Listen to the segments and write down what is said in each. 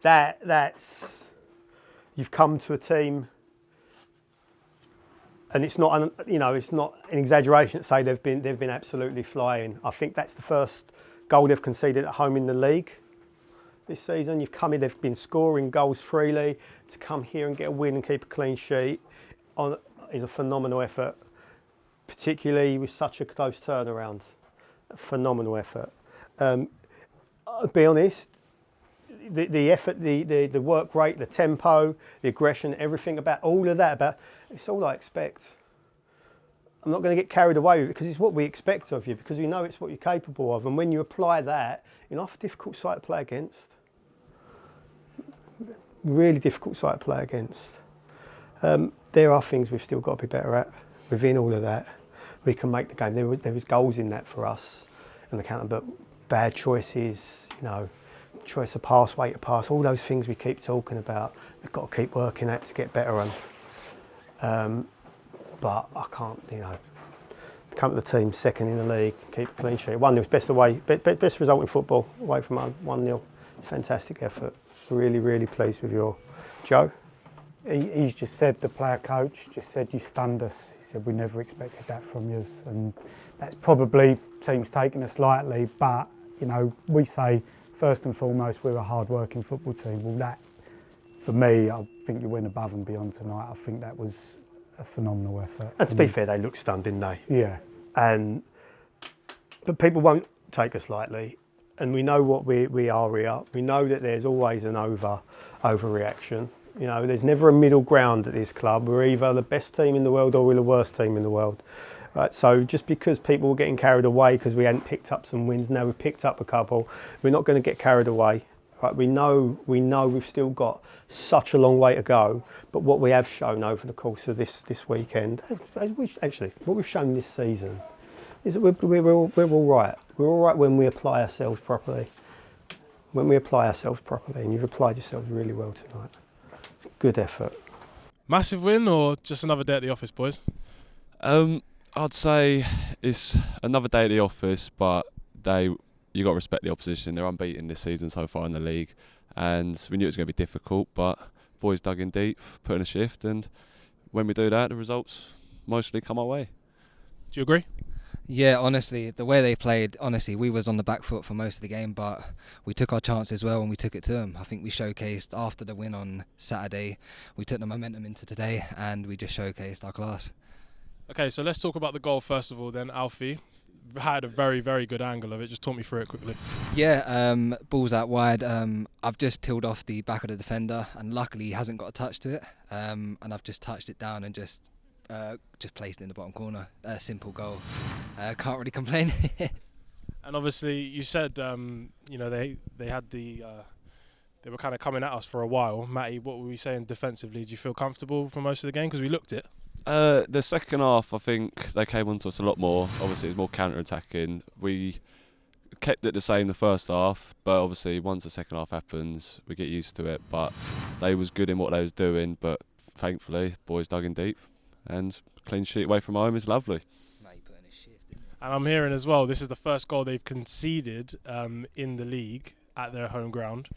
that's you've come to a team, and it's not it's not an exaggeration to say they've been absolutely flying. I think that's the first goal they've conceded at home in the league this season. You've come in, they've been scoring goals freely. To come here and get a win and keep a clean sheet is a phenomenal effort, particularly with such a close turnaround. A phenomenal effort. I'll be honest, the effort, the work rate, the tempo, the aggression, everything about all of that, it's all I expect. I'm not going to get carried away with it because it's what we expect of you, because we know it's what you're capable of. And when you apply that, you're not a difficult side to play against. Really difficult side to play against. There are things we've still got to be better at. Within all of that, we can make the game. There was goals in that for us in the counter, but bad choices, choice of pass, weight of pass, all those things we keep talking about, we've got to keep working at to get better on. But I can't, come to the team second in the league, keep a clean sheet. 1-0 best result in football, away from home, 1-0. Fantastic effort. Really, really pleased with your Joe. He's just said, the player coach just said, you stunned us. He said, we never expected that from you. And that's probably teams taking us lightly, but, we say, first and foremost, we're a hard-working football team. Well, that, for me, I think you went above and beyond tonight. I think that was a phenomenal effort. And to be fair, they looked stunned, didn't they? Yeah. But people won't take us lightly, and we know what we are here. We know that there's always an overreaction. There's never a middle ground at this club. We're either the best team in the world or we're the worst team in the world. Right, so just because people were getting carried away because we hadn't picked up some wins, now we've picked up a couple, we're not going to get carried away. Right, we know we've still got such a long way to go, but what we have shown over the course of this weekend, actually, what we've shown this season, is that we're all right. We're all right when we apply ourselves properly. When we apply ourselves properly, and you've applied yourselves really well tonight. Good effort. Massive win or just another day at the office, boys? I'd say it's another day at the office, but you got to respect the opposition. They're unbeaten this season so far in the league, and we knew it was going to be difficult, but boys dug in deep, put in a shift, and when we do that, the results mostly come our way. Do you agree? Yeah, honestly, the way they played, we was on the back foot for most of the game, but we took our chances well and we took it to them. I think we showcased, after the win on Saturday, we took the momentum into today and we just showcased our class. Okay, so let's talk about the goal first of all then. Alfie had a very, very good angle of it. Just talk me through it quickly. Yeah, ball's out wide. I've just peeled off the back of the defender and luckily he hasn't got a touch to it. And I've just touched it down and just placed it in the bottom corner. Simple goal. Can't really complain. And obviously, you said they had they were kind of coming at us for a while. Matty, what were we saying defensively? Do you feel comfortable for most of the game? Because we looked it. The second half, I think they came onto us a lot more. Obviously, it was more counter-attacking. We kept it the same the first half, but obviously, once the second half happens, we get used to it. But they was good in what they was doing, but thankfully, boys dug in deep. And clean sheet away from home is lovely. And I'm hearing as well, this is the first goal they've conceded in the league at their home ground.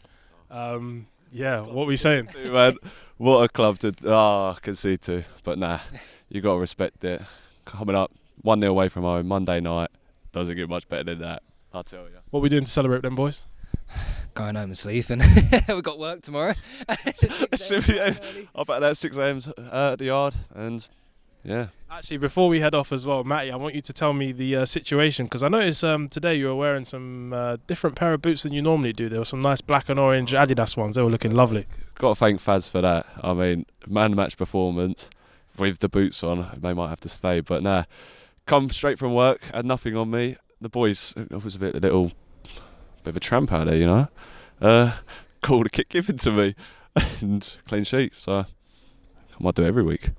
What were we saying? Man, what a club to concede to. But nah, you got to respect it. Coming up 1-0 away from home, Monday night, doesn't get much better than that, I'll tell you. What are we doing to celebrate them, boys? Going home and sleeping. We've got work tomorrow. I'll bet that 6 a.m. At the yard, and yeah. Actually, before we head off as well, Matty, I want you to tell me the situation, because I noticed today you were wearing some different pair of boots than you normally do. There were some nice black and orange ADIDAS ones. They were looking lovely. Got to thank Faz for that. I mean, man match performance with the boots on. They might have to stay, but nah. Come straight from work, had nothing on me. The boys, it was a bit of a tramp out there, Called a kick given to me and clean sheet. So I might do it every week.